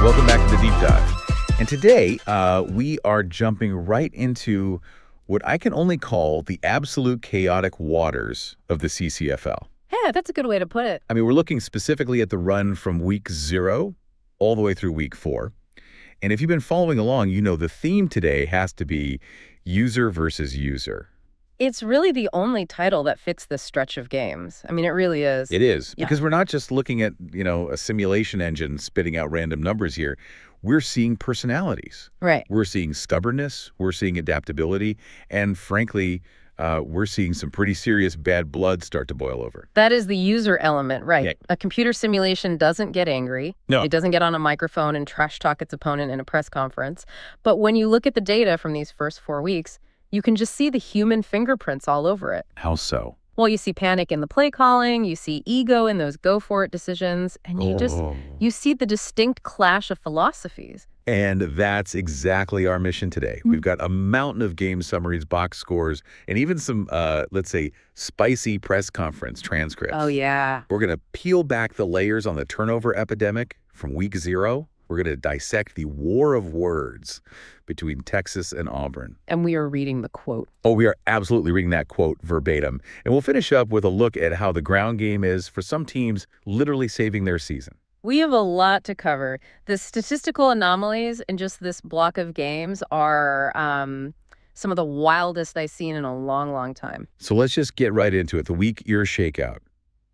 Welcome back to the Deep Dive. And today, we are jumping right into what I can only call the absolute chaotic waters of the CCFL. Yeah, that's a good way to put it. I mean, we're looking specifically at the run from week 0 all the way through week 4. And if you've been following along, you know the theme today has to be user versus user. It's really the only title that fits this stretch of games. I mean, it really is. It is, Yeah. because we're not just looking at, a simulation engine spitting out random numbers here. We're seeing personalities. Right. We're seeing stubbornness. We're seeing adaptability. And frankly, we're seeing some pretty serious bad blood start to boil over. That is the user element, right? Yeah. A computer simulation doesn't get angry. No. It doesn't get on a microphone and trash talk its opponent in a press conference. But when you look at the data from these first 4 weeks, you can just see the human fingerprints all over it. How so? Well, you see panic in the play calling, you see ego in those go-for-it decisions, and you see the distinct clash of philosophies. And that's exactly our mission today. We've got a mountain of game summaries, box scores, and even some, let's say, spicy press conference transcripts. Oh, yeah. We're going to peel back the layers on the turnover epidemic from week 0. We're going to dissect the war of words between Texas and Auburn. And we are reading the quote. Oh, we are absolutely reading that quote verbatim. And we'll finish up with a look at how the ground game is, for some teams, literally saving their season. We have a lot to cover. The statistical anomalies in just this block of games are some of the wildest I've seen in a long, long time. So let's just get right into it. The week ear shakeout.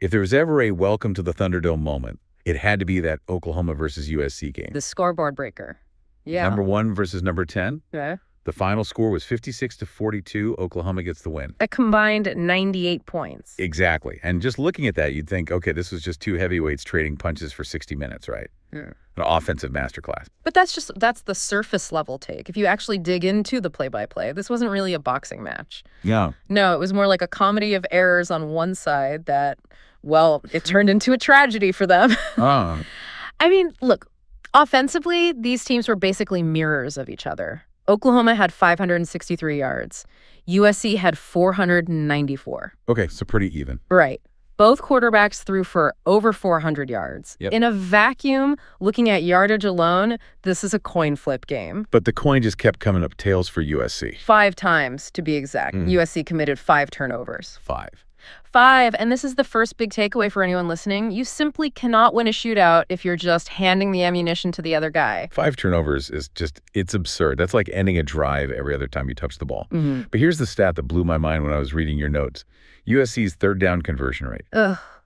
If there was ever a welcome to the Thunderdome moment, it had to be that Oklahoma versus USC game. The scoreboard breaker. Yeah. Number 1 versus number 10. Yeah. The final score was 56-42. Oklahoma gets the win. A combined 98 points. Exactly. And just looking at that, you'd think, okay, this was just two heavyweights trading punches for 60 minutes, right? Yeah. An offensive masterclass. But that's the surface level take. If you actually dig into the play-by-play, this wasn't really a boxing match. Yeah. No, it was more like a comedy of errors on one side that, well, it turned into a tragedy for them. Oh. I mean, look, offensively, these teams were basically mirrors of each other. Oklahoma had 563 yards. USC had 494. Okay, so pretty even. Right. Both quarterbacks threw for over 400 yards. Yep. In a vacuum, looking at yardage alone, this is a coin flip game. But the coin just kept coming up tails for USC. 5 times, to be exact. USC committed 5 turnovers. 5. 5, and this is the first big takeaway for anyone listening. You simply cannot win a shootout if you're just handing the ammunition to the other guy. 5 turnovers is just, it's absurd. That's like ending a drive every other time you touch the ball. Mm-hmm. But here's the stat that blew my mind when I was reading your notes. USC's third down conversion rate.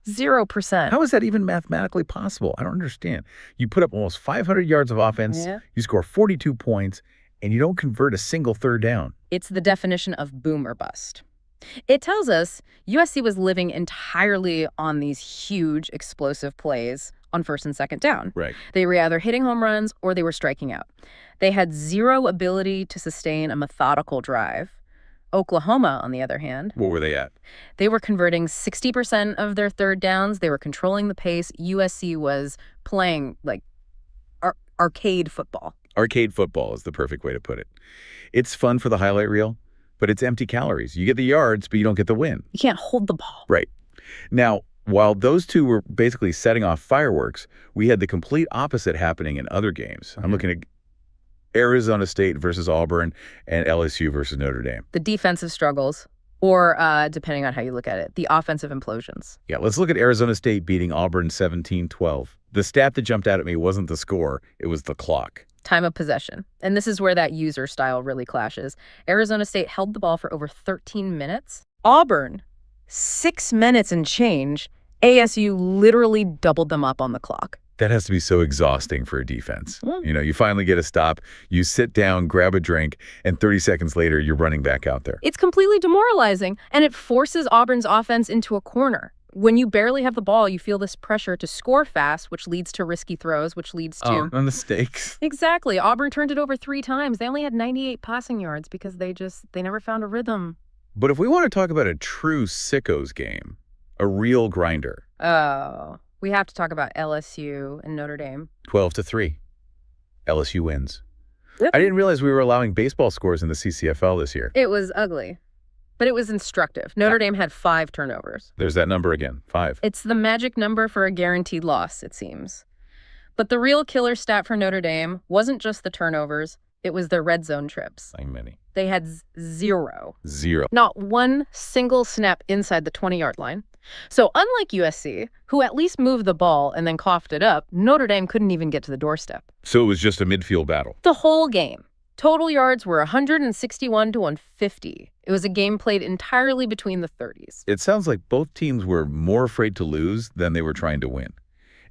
0%. How is that even mathematically possible? I don't understand. You put up almost 500 yards of offense, you score 42 points, and you don't convert a single third down. It's the definition of boom or bust. It tells us USC was living entirely on these huge, explosive plays on first and second down. Right. They were either hitting home runs or they were striking out. They had zero ability to sustain a methodical drive. Oklahoma, on the other hand, What were they at? they were converting 60% of their third downs. They were controlling the pace. USC was playing like arcade football. Arcade football is the perfect way to put it. It's fun for the highlight reel, but it's empty calories. You get the yards, but you don't get the win. You can't hold the ball. Right. Now, while those two were basically setting off fireworks, we had the complete opposite happening in other games. I'm looking at Arizona State versus Auburn and LSU versus Notre Dame. The defensive struggles, or depending on how you look at it, the offensive implosions. Yeah, let's look at Arizona State beating Auburn 17-12. The stat that jumped out at me wasn't the score, it was the clock. Time of possession. And this is where that user style really clashes. Arizona State held the ball for over 13 minutes. Auburn, 6 minutes and change. ASU literally doubled them up on the clock. That has to be so exhausting for a defense. You finally get a stop, you sit down, grab a drink, and 30 seconds later, you're running back out there. It's completely demoralizing, and it forces Auburn's offense into a corner. When you barely have the ball, you feel this pressure to score fast, which leads to risky throws, which leads to... mistakes. Exactly. Auburn turned it over 3 times. They only had 98 passing yards because they never found a rhythm. But if we want to talk about a true sickos game, a real grinder. Oh, we have to talk about LSU and Notre Dame. 12-3. LSU wins. Yep. I didn't realize we were allowing baseball scores in the CCFL this year. It was ugly, but it was instructive. Notre Dame had 5 turnovers. There's that number again, 5. It's the magic number for a guaranteed loss, it seems. But the real killer stat for Notre Dame wasn't just the turnovers, it was their red zone trips. Like many. They had zero. Zero. Not one single snap inside the 20-yard line. So unlike USC, who at least moved the ball and then coughed it up, Notre Dame couldn't even get to the doorstep. So it was just a midfield battle. The whole game. Total yards were 161 to 150. It was a game played entirely between the 30s. It sounds like both teams were more afraid to lose than they were trying to win.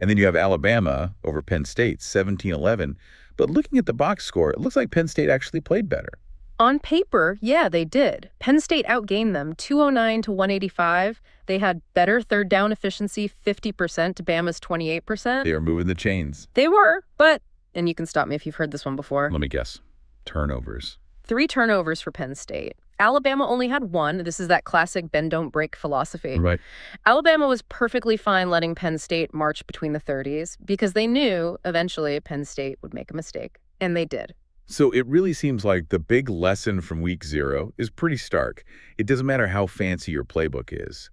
And then you have Alabama over Penn State, 17-11. But looking at the box score, it looks like Penn State actually played better. On paper, yeah, they did. Penn State outgained them 209 to 185. They had better third down efficiency, 50% to Bama's 28%. They are moving the chains. They were, but, and you can stop me if you've heard this one before. Let me guess. Turnovers. 3 turnovers for Penn State. Alabama only had 1. This is that classic bend, don't break philosophy. Right. Alabama was perfectly fine letting Penn State march between the 30s because they knew eventually Penn State would make a mistake. And they did. So it really seems like the big lesson from week 0 is pretty stark. It doesn't matter how fancy your playbook is.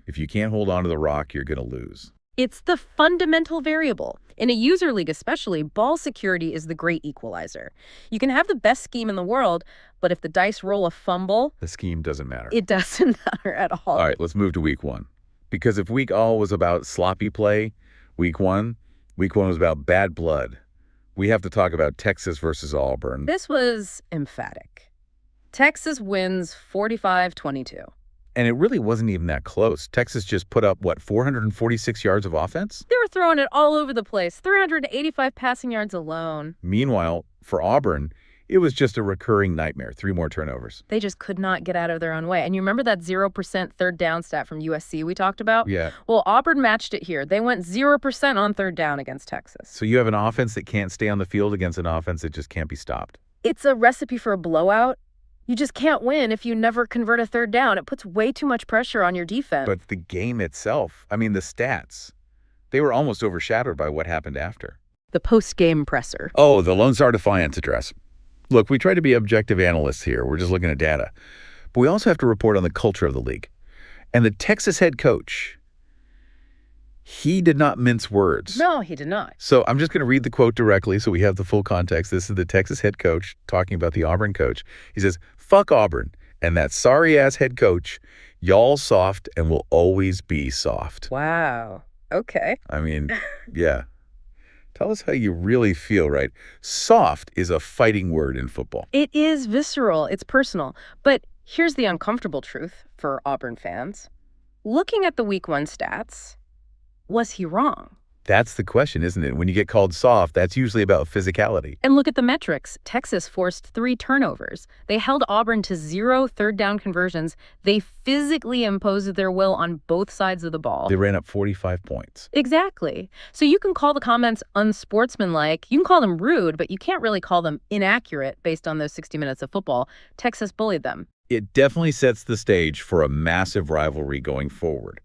If you can't hold on to the rock, you're going to lose. It's the fundamental variable. In a user league especially, ball security is the great equalizer. You can have the best scheme in the world, but if the dice roll a fumble, The scheme doesn't matter. it doesn't matter at all. All right, let's move to week 1. Because if week 0 was about sloppy play, week 1 was about bad blood. We have to talk about Texas versus Auburn. This was emphatic. Texas wins 45-22. And it really wasn't even that close. Texas just put up, 446 yards of offense? They were throwing it all over the place, 385 passing yards alone. Meanwhile, for Auburn, it was just a recurring nightmare. 3 more turnovers. They just could not get out of their own way. And you remember that 0% third down stat from USC we talked about? Yeah. Well, Auburn matched it here. They went 0% on third down against Texas. So you have an offense that can't stay on the field against an offense that just can't be stopped. It's a recipe for a blowout. You just can't win if you never convert a third down. It puts way too much pressure on your defense. But the game itself, the stats, they were almost overshadowed by what happened after. The post-game presser. Oh, the Lone Star Defiance address. Look, we try to be objective analysts here. We're just looking at data. But we also have to report on the culture of the league. And the Texas head coach, he did not mince words. No, he did not. So I'm just going to read the quote directly so we have the full context. This is the Texas head coach talking about the Auburn coach. He says, "Fuck Auburn and that sorry-ass head coach. Y'all soft and will always be soft." Wow. Okay. Yeah. Tell us how you really feel, right? Soft is a fighting word in football. It is visceral. It's personal. But here's the uncomfortable truth for Auburn fans. Looking at the week 1 stats, was he wrong? That's the question, isn't it? When you get called soft, that's usually about physicality. And look at the metrics. Texas forced 3 turnovers. They held Auburn to 0 third down conversions. They physically imposed their will on both sides of the ball. They ran up 45 points. Exactly. So you can call the comments unsportsmanlike, you can call them rude, but you can't really call them inaccurate based on those 60 minutes of football. Texas bullied them. It definitely sets the stage for a massive rivalry going forward.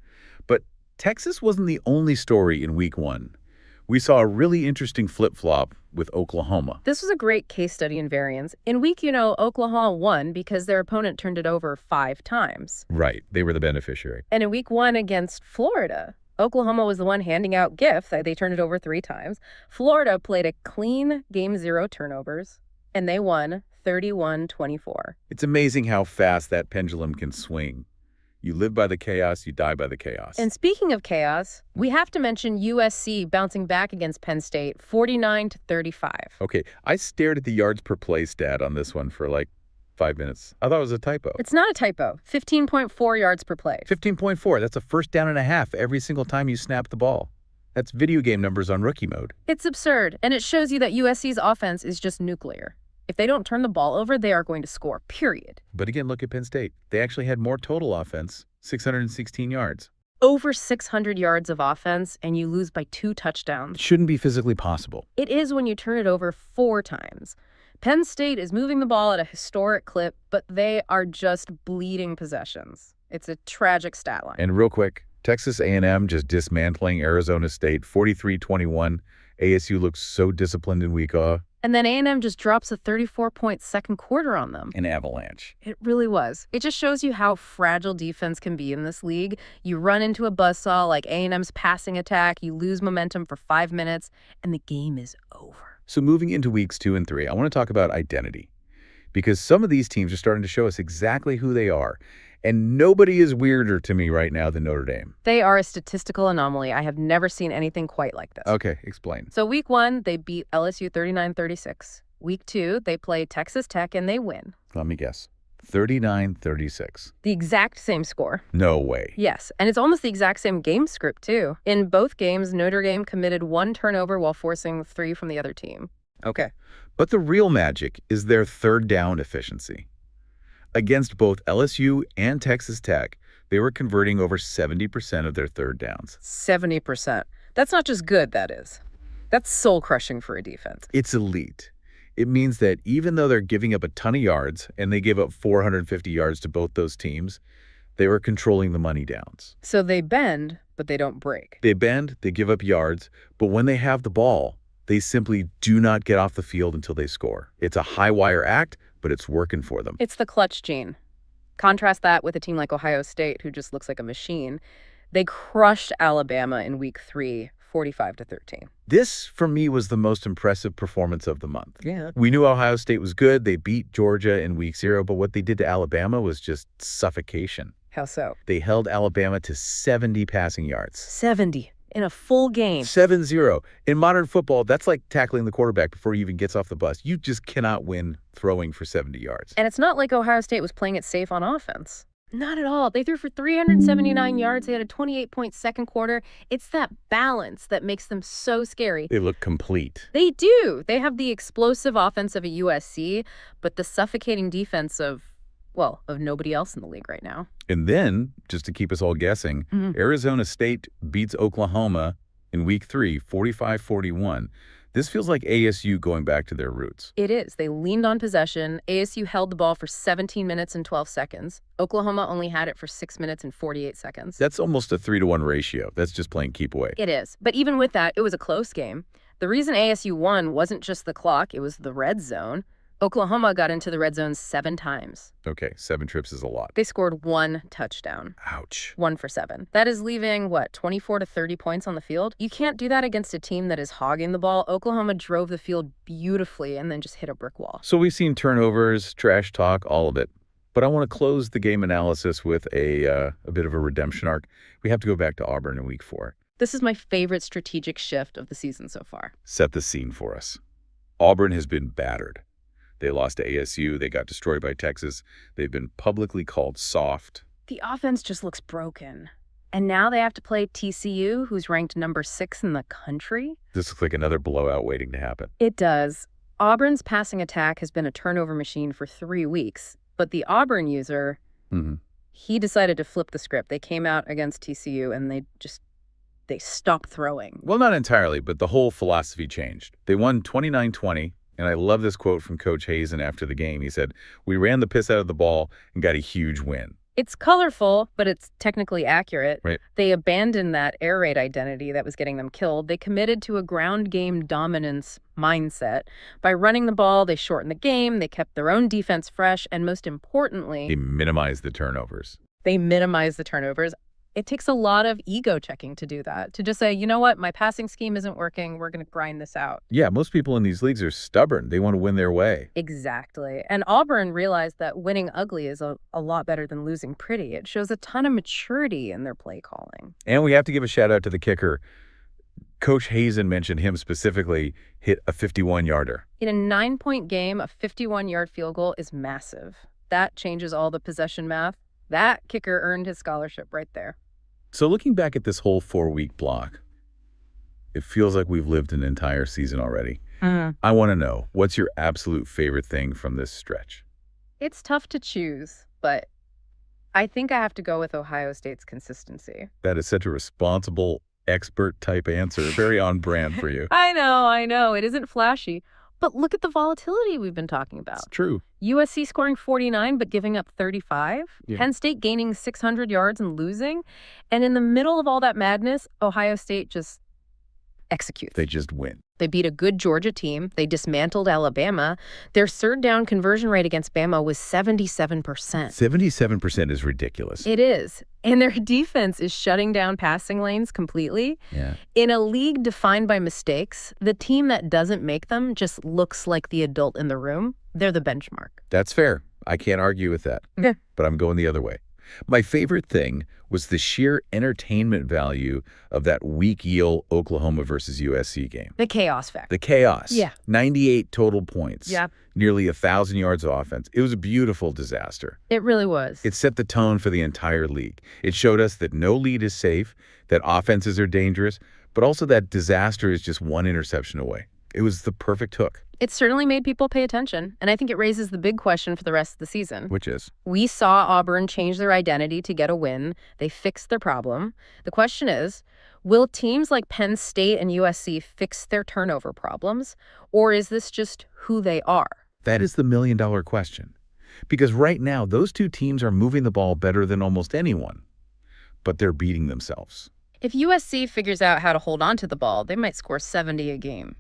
But Texas wasn't the only story in week 1. We saw a really interesting flip-flop with Oklahoma. This was a great case study in variance. In week, Oklahoma won because their opponent turned it over 5 times. Right. They were the beneficiary. And in week 1 against Florida, Oklahoma was the one handing out gifts. They turned it over 3 times. Florida played a clean game, 0 turnovers, and they won 31-24. It's amazing how fast that pendulum can swing. You live by the chaos, you die by the chaos. And speaking of chaos, we have to mention USC bouncing back against Penn State, 49-35. Okay, I stared at the yards per play stat on this one for 5 minutes. I thought it was a typo. It's not a typo. 15.4 yards per play. 15.4. That's a first down and a half every single time you snap the ball. That's video game numbers on rookie mode. It's absurd, and it shows you that USC's offense is just nuclear. If they don't turn the ball over, they are going to score, period. But again, look at Penn State. They actually had more total offense, 616 yards. Over 600 yards of offense, and you lose by 2 touchdowns. It shouldn't be physically possible. It is when you turn it over 4 times. Penn State is moving the ball at a historic clip, but they are just bleeding possessions. It's a tragic stat line. And real quick, Texas A&M just dismantling Arizona State, 43-21. ASU looks so disciplined in week And then A&M just drops a 34-point second quarter on them. An avalanche. It really was. It just shows you how fragile defense can be in this league. You run into a buzzsaw like A&M's passing attack, you lose momentum for 5 minutes, and the game is over. So moving into weeks 2 and 3, I want to talk about identity. Because some of these teams are starting to show us exactly who they are. And nobody is weirder to me right now than Notre Dame. They are a statistical anomaly. I have never seen anything quite like this. Okay, explain. So week 1, they beat LSU 39-36. Week 2, they play Texas Tech and they win. Let me guess. 39-36. The exact same score. No way. Yes, and it's almost the exact same game script, too. In both games, Notre Dame committed 1 turnover while forcing 3 from the other team. Okay. But the real magic is their third down efficiency. Against both LSU and Texas Tech, they were converting over 70% of their third downs. 70%. That's not just good, that is. That's soul-crushing for a defense. It's elite. It means that even though they're giving up a ton of yards, and they gave up 450 yards to both those teams, they were controlling the money downs. So they bend, but they don't break. They bend, they give up yards, but when they have the ball, they simply do not get off the field until they score. It's a high-wire act, but it's working for them. It's the clutch gene. Contrast that with a team like Ohio State, who just looks like a machine. They crushed Alabama in week 3, 45-13. This, for me, was the most impressive performance of the month. Yeah. We knew Ohio State was good. They beat Georgia in week 0, but what they did to Alabama was just suffocation. How so? They held Alabama to 70 passing yards. 70 in a full game. 7-0. In modern football, that's like tackling the quarterback before he even gets off the bus. You just cannot win throwing for 70 yards. And it's not like Ohio State was playing it safe on offense. Not at all. They threw for 379 yards. They had a 28-point second quarter. It's that balance that makes them so scary. They look complete. They do. They have the explosive offense of a USC, but the suffocating defense of nobody else in the league right now. And then, just to keep us all guessing, Arizona State beats Oklahoma in week 3, 45-41. This feels like ASU going back to their roots. It is. They leaned on possession. ASU held the ball for 17 minutes and 12 seconds. Oklahoma only had it for 6 minutes and 48 seconds. That's almost a 3-to-1 ratio. That's just playing keep away. It is. But even with that, it was a close game. The reason ASU won wasn't just the clock, it was the red zone. Oklahoma got into the red zone 7 times. Okay, 7 trips is a lot. They scored 1 touchdown. Ouch. 1 for 7. That is leaving, 24 to 30 points on the field? You can't do that against a team that is hogging the ball. Oklahoma drove the field beautifully and then just hit a brick wall. So we've seen turnovers, trash talk, all of it. But I want to close the game analysis with a bit of a redemption arc. We have to go back to Auburn in week 4. This is my favorite strategic shift of the season so far. Set the scene for us. Auburn has been battered. They lost to ASU. They got destroyed by Texas. They've been publicly called soft. The offense just looks broken. And now they have to play TCU, who's ranked number 6 in the country. This looks like another blowout waiting to happen. It does. Auburn's passing attack has been a turnover machine for 3 weeks. But the Auburn user, he decided to flip the script. They came out against TCU and they stopped throwing. Well, not entirely, but the whole philosophy changed. They won 29-20. And I love this quote from Coach Hazen after the game. He said, "We ran the piss out of the ball and got a huge win." It's colorful, but it's technically accurate. Right. They abandoned that air raid identity that was getting them killed. They committed to a ground game dominance mindset. By running the ball, they shortened the game, they kept their own defense fresh, and most importantly, They minimized the turnovers. they minimized the turnovers. It takes a lot of ego checking to do that, to just say, you know what, my passing scheme isn't working, we're going to grind this out. Yeah, most people in these leagues are stubborn. They want to win their way. Exactly. And Auburn realized that winning ugly is a lot better than losing pretty. It shows a ton of maturity in their play calling. And we have to give a shout out to the kicker. Coach Hazen mentioned him specifically hit a 51-yarder. In a 9-point game, a 51-yard field goal is massive. That changes all the possession math. That kicker earned his scholarship right there. So looking back at this whole 4-week block, it feels like we've lived an entire season already. I want to know, what's your absolute favorite thing from this stretch? It's tough to choose, but I think I have to go with Ohio State's consistency. That is such a responsible, expert-type answer. Very on brand for you. I know. It isn't flashy. But look at the volatility we've been talking about. It's true. USC scoring 49 but giving up 35. Yeah. Penn State gaining 600 yards and losing. And in the middle of all that madness, Ohio State just executes. They just win. They beat a good Georgia team. They dismantled Alabama. Their third down conversion rate against Bama was 77%. 77% is ridiculous. It is. And their defense is shutting down passing lanes completely. Yeah. In a league defined by mistakes, the team that doesn't make them just looks like the adult in the room. They're the benchmark. That's fair. I can't argue with that. Yeah. But I'm going the other way. My favorite thing was the sheer entertainment value of that weak heel Oklahoma versus USC game. The chaos factor. The chaos. Yeah. 98 total points. Yeah. Nearly 1,000 yards of offense. It was a beautiful disaster. It really was. It set the tone for the entire league. It showed us that no lead is safe, that offenses are dangerous, but also that disaster is just one interception away. It was the perfect hook. It certainly made people pay attention, and I think it raises the big question for the rest of the season. Which is? We saw Auburn change their identity to get a win. They fixed their problem. The question is, will teams like Penn State and USC fix their turnover problems, or is this just who they are? That is the million-dollar question. Because right now, those two teams are moving the ball better than almost anyone, but they're beating themselves. If USC figures out how to hold on to the ball, they might score 70 a game.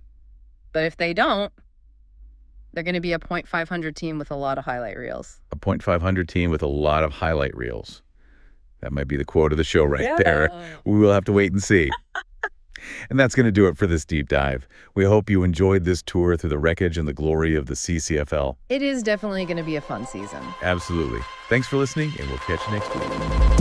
But if they don't, they're going to be a .500 team with a lot of highlight reels. A .500 team with a lot of highlight reels. That might be the quote of the show right there. We will have to wait and see. And that's going to do it for this deep dive. We hope you enjoyed this tour through the wreckage and the glory of the CCFL. It is definitely going to be a fun season. Absolutely. Thanks for listening, and we'll catch you next week.